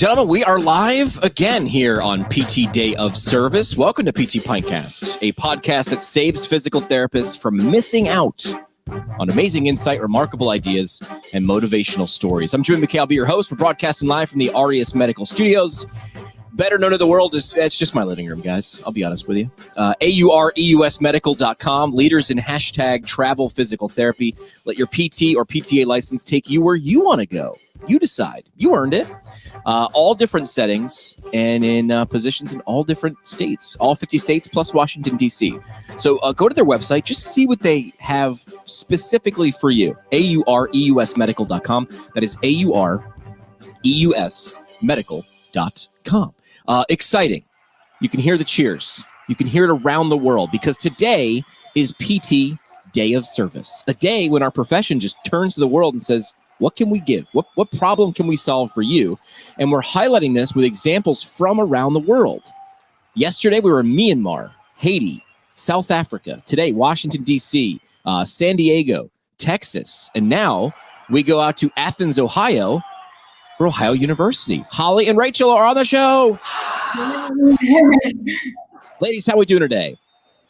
Gentlemen, we are live again here on PT Day of Service. Welcome to PT Pintcast, a podcast that saves physical therapists from missing out on amazing insight, remarkable ideas, and motivational stories. I'm Jimmy McKay. I'll be your host. We're broadcasting live from the Aureus Medical Studios. Better known to the world as, it's just my living room, guys. I'll be honest with you. AUREUSmedical.com, leaders in hashtag travel physical therapy. Let your PT or PTA license take you where you want to go. You decide. You earned it. All different settings and in positions in all different states, all 50 states plus Washington, D.C. So go to their website. Just see what they have specifically for you. AUREUSmedical.com. That is AUREUSmedical.com. Exciting. You can hear the cheers. You can hear it around the world because today is PT Day of Service, a day when our profession just turns to the world and says, what can we give? What problem can we solve for you? And we're highlighting this with examples from around the world. Yesterday, we were in Myanmar, Haiti, South Africa. Today, Washington, D.C., San Diego, Texas. And now we go out to Athens, Ohio, for Ohio University. Holly and Rachel are on the show. Ladies, how are we doing today?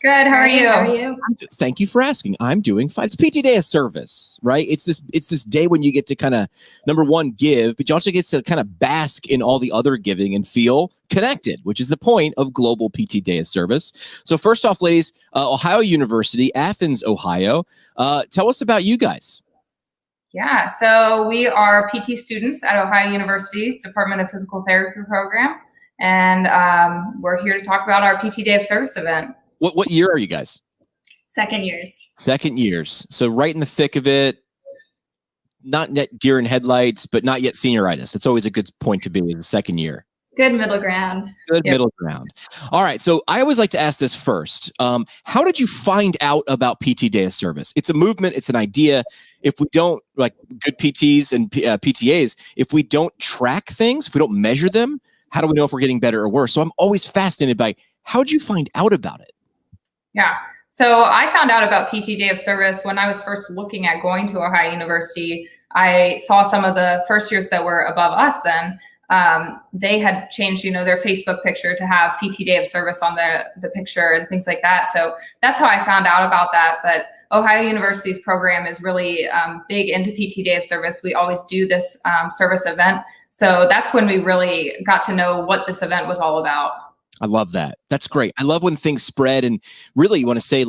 Good. How are you? Thank you for asking. I'm doing fine. It's PT Day of Service, right? It's this day when you get to kind of, number one, give, but you also get to kind of bask in all the other giving and feel connected, which is the point of Global PT Day of Service. So first off, ladies, Ohio University, Athens, Ohio. Tell us about you guys. Yeah, so we are PT students at Ohio University's Department of Physical Therapy program, and we're here to talk about our PT Day of Service event. What year are you guys? Second years. Second years. So right in the thick of it, not yet deer in headlights, but not yet senioritis. It's always a good point to be in the second year. Good middle ground. Good middle ground. All right. So I always like to ask this first. How did you find out about PT Day of Service? It's a movement. It's an idea. If we don't, like good PTs and PTAs, if we don't track things, if we don't measure them, how do we know if we're getting better or worse? So I'm always fascinated by how did you find out about it? Yeah. So I found out about PT Day of Service when I was first looking at going to Ohio University. I saw some of the first years that were above us then. They had changed, their Facebook picture to have PT Day of Service on the picture and things like that. So that's how I found out about that. But Ohio University's program is really big into PT Day of Service. We always do this service event. So that's when we really got to know what this event was all about. I love that. That's great. I love when things spread and really you want to say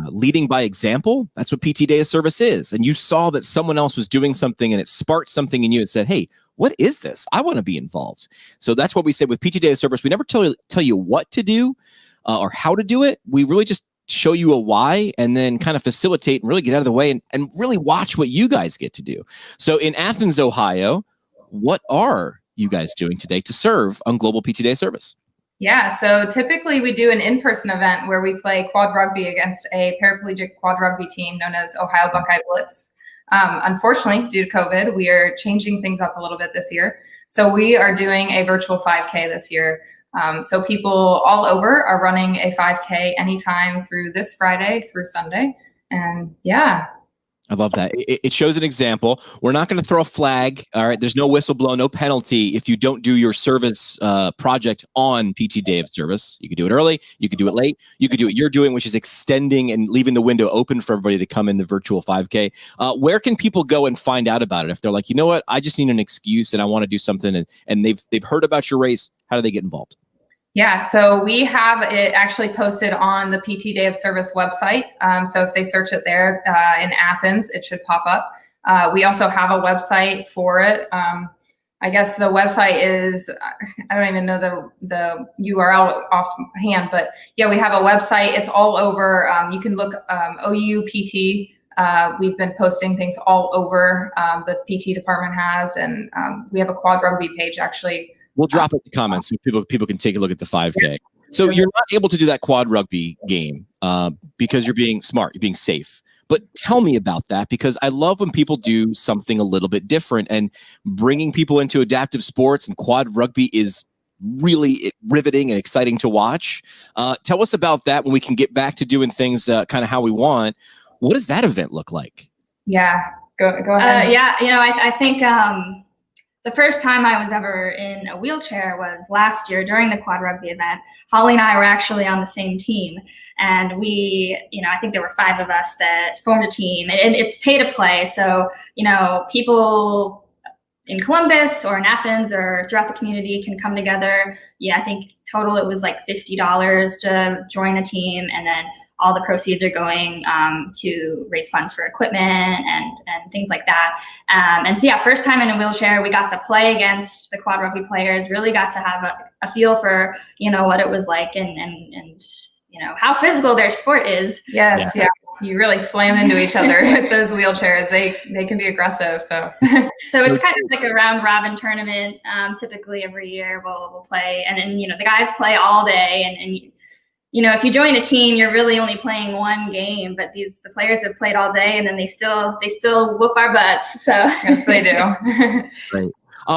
leading by example. That's what PT Day of Service is. And you saw that someone else was doing something and it sparked something in you and said, hey, what is this? I want to be involved. So that's what we say with PT Day of Service. We never tell you what to do or how to do it. We really just show you a why and then kind of facilitate and really get out of the way and really watch what you guys get to do. So in Athens, Ohio, what are you guys doing today to serve on Global PT Day of Service? Yeah, so typically we do an in-person event where we play quad rugby against a paraplegic quad rugby team known as Ohio Buckeye Blitz. Unfortunately, due to COVID, we are changing things up a little bit this year. So we are doing a virtual 5K this year. So people all over are running a 5K anytime through this Friday through Sunday. And yeah. I love that. It shows an example. We're not going to throw a flag. All right. There's no whistle blow, no penalty if you don't do your service project on PT Day of Service. You could do it early. You could do it late. You could do what you're doing, which is extending and leaving the window open for everybody to come in the virtual 5K. Where can people go and find out about it? If they're like, you know what, I just need an excuse and I want to do something and they've heard about your race, how do they get involved? Yeah, so we have it actually posted on the PT Day of Service website. So if they search it there in Athens, it should pop up. We also have a website for it. I guess the website is, I don't even know the URL offhand, but yeah, we have a website. It's all over. You can look OUPT. We've been posting things all over the PT department has, and we have a quad rugby page actually. We'll drop it in the comments so people can take a look at the 5K. So you're not able to do that quad rugby game because you're being smart, you're being safe. But tell me about that, because I love when people do something a little bit different, and bringing people into adaptive sports and quad rugby is really riveting and exciting to watch. Tell us about that when we can get back to doing things kind of how we want. What does that event look like? Yeah, go ahead. Yeah, I think the first time I was ever in a wheelchair was last year during the quad rugby event. Holly and I were actually on the same team, and we, I think there were 5 of us that formed a team, and it's pay to play. So, people in Columbus or in Athens or throughout the community can come together. Yeah, I think total it was like $50 to join a team, and then all the proceeds are going to raise funds for equipment and things like that. And so, yeah, first time in a wheelchair, we got to play against the quad rugby players, really got to have a feel for, what it was like and how physical their sport is. Yes, yeah. You really slam into each other with those wheelchairs. They can be aggressive. So so it's kind of like a round robin tournament. Typically every year we'll play, and then the guys play all day, and if you join a team, you're really only playing one game, but the players have played all day, and then they still whoop our butts. So yes, they do. Right.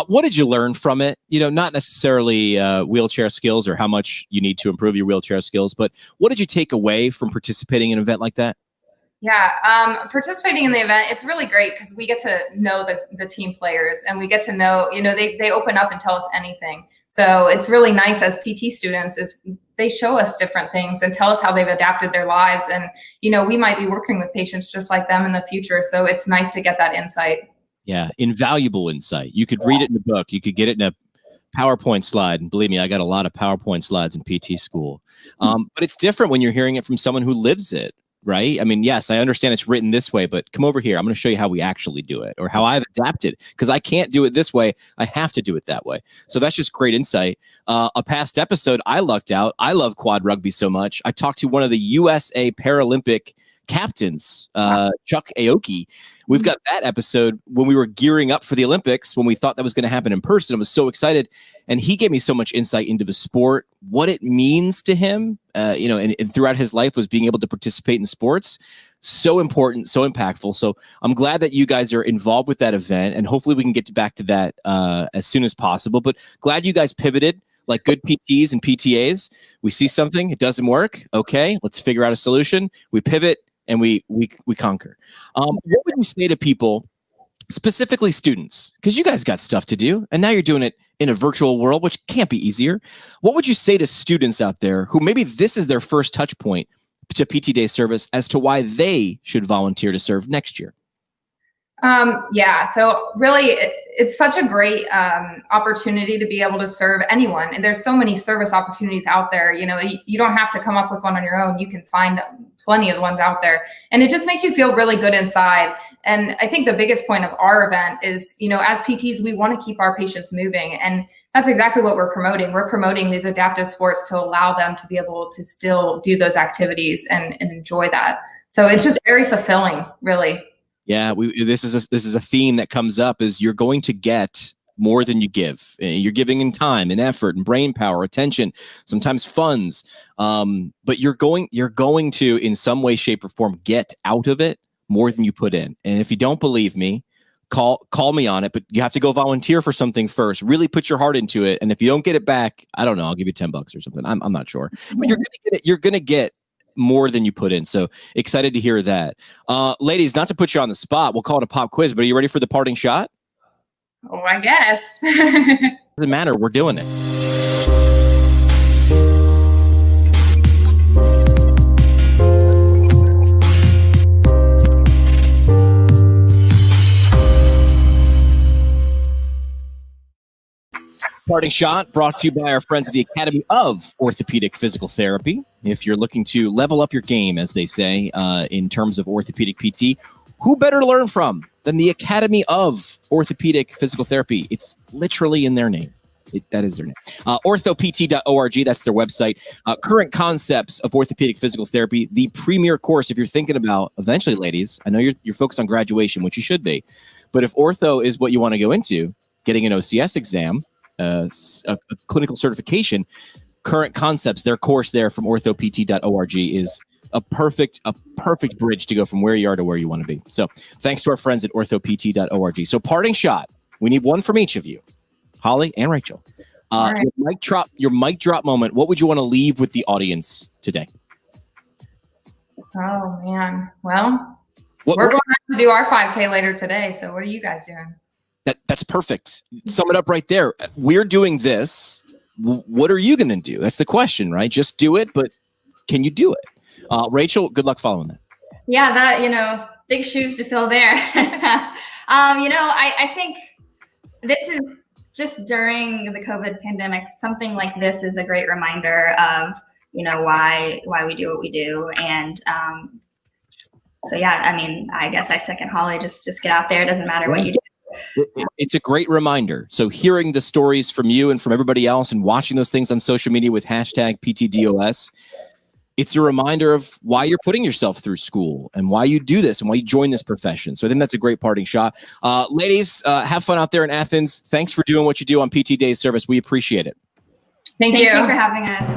What did you learn from it? Not necessarily wheelchair skills or how much you need to improve your wheelchair skills, but what did you take away from participating in an event like that? Yeah, participating in the event, it's really great because we get to know the team players, and we get to know, they open up and tell us anything. So it's really nice as PT students is they show us different things and tell us how they've adapted their lives. And, we might be working with patients just like them in the future. So it's nice to get that insight. Yeah, invaluable insight. You could read it in a book. You could get it in a PowerPoint slide. And believe me, I got a lot of PowerPoint slides in PT school. But it's different when you're hearing it from someone who lives it. Right? I mean, yes, I understand it's written this way, but come over here. I'm going to show you how we actually do it, or how I've adapted, because I can't do it this way. I have to do it that way. So that's just great insight. A past episode, I lucked out. I love quad rugby so much. I talked to one of the USA Paralympic captains, Chuck Aoki. We've got that episode when we were gearing up for the Olympics, when we thought that was going to happen in person. I was so excited. And he gave me so much insight into the sport, what it means to him, and throughout his life was being able to participate in sports. So important, so impactful. So I'm glad that you guys are involved with that event, and hopefully we can get back to that as soon as possible. But glad you guys pivoted like good PTs and PTAs. We see something, it doesn't work. Okay, let's figure out a solution. We pivot and we conquer. What would you say to people, specifically students, because you guys got stuff to do, and now you're doing it in a virtual world, which can't be easier. What would you say to students out there who maybe this is their first touch point to PT Day service as to why they should volunteer to serve next year? Yeah, so really it's such a great opportunity to be able to serve anyone. And there's so many service opportunities out there. You don't have to come up with one on your own. You can find plenty of ones out there. And it just makes you feel really good inside. And I think the biggest point of our event is, as PTs, we want to keep our patients moving. And that's exactly what we're promoting. We're promoting these adaptive sports to allow them to be able to still do those activities and enjoy that. So it's just very fulfilling, really. Yeah, this is a theme that comes up, is you're going to get more than you give. You're giving in time and effort and brain power, attention, sometimes funds. But you're going to, in some way, shape, or form, get out of it more than you put in. And if you don't believe me, call me on it. But you have to go volunteer for something first. Really put your heart into it. And if you don't get it back, I don't know, I'll give you $10 or something. I'm not sure. But you're gonna get it. You're gonna get more than you put in. So excited to hear that. Ladies, not to put you on the spot, we'll call it a pop quiz, but are you ready for the parting shot? Oh, I guess. Doesn't matter. We're doing it. Parting shot brought to you by our friends at the Academy of Orthopaedic Physical Therapy. If you're looking to level up your game, as they say, in terms of orthopedic PT, who better to learn from than the Academy of Orthopaedic Physical Therapy? It's literally in their name. That is their name. Orthopt.org, that's their website. Current Concepts of Orthopedic Physical Therapy, the premier course if you're thinking about, eventually, ladies, I know you're focused on graduation, which you should be, but if ortho is what you want to go into, getting an OCS exam, a clinical certification, Current Concepts, their course there from orthopt.org is a perfect bridge to go from where you are to where you want to be. So thanks to our friends at orthopt.org. So parting shot, we need one from each of you, Holly and Rachel. Right. Your mic drop moment. What would you want to leave with the audience today? Oh man. Well, we're going to have to do our 5K later today. So what are you guys doing? That's perfect. Sum it up right there. We're doing this. What are you going to do? That's the question, right? Just do it, but can you do it? Rachel, good luck following that. Yeah, that, big shoes to fill there. I think this is just during the COVID pandemic, something like this is a great reminder of, why we do what we do. And so, yeah, I mean, I guess I second Holly, just get out there. It doesn't matter what you do. It's a great reminder. So hearing the stories from you and from everybody else and watching those things on social media with hashtag PTDOS, it's a reminder of why you're putting yourself through school and why you do this and why you join this profession. So I think that's a great parting shot. Ladies, have fun out there in Athens. Thanks for doing what you do on PT Day of Service. We appreciate it. Thank you for having us.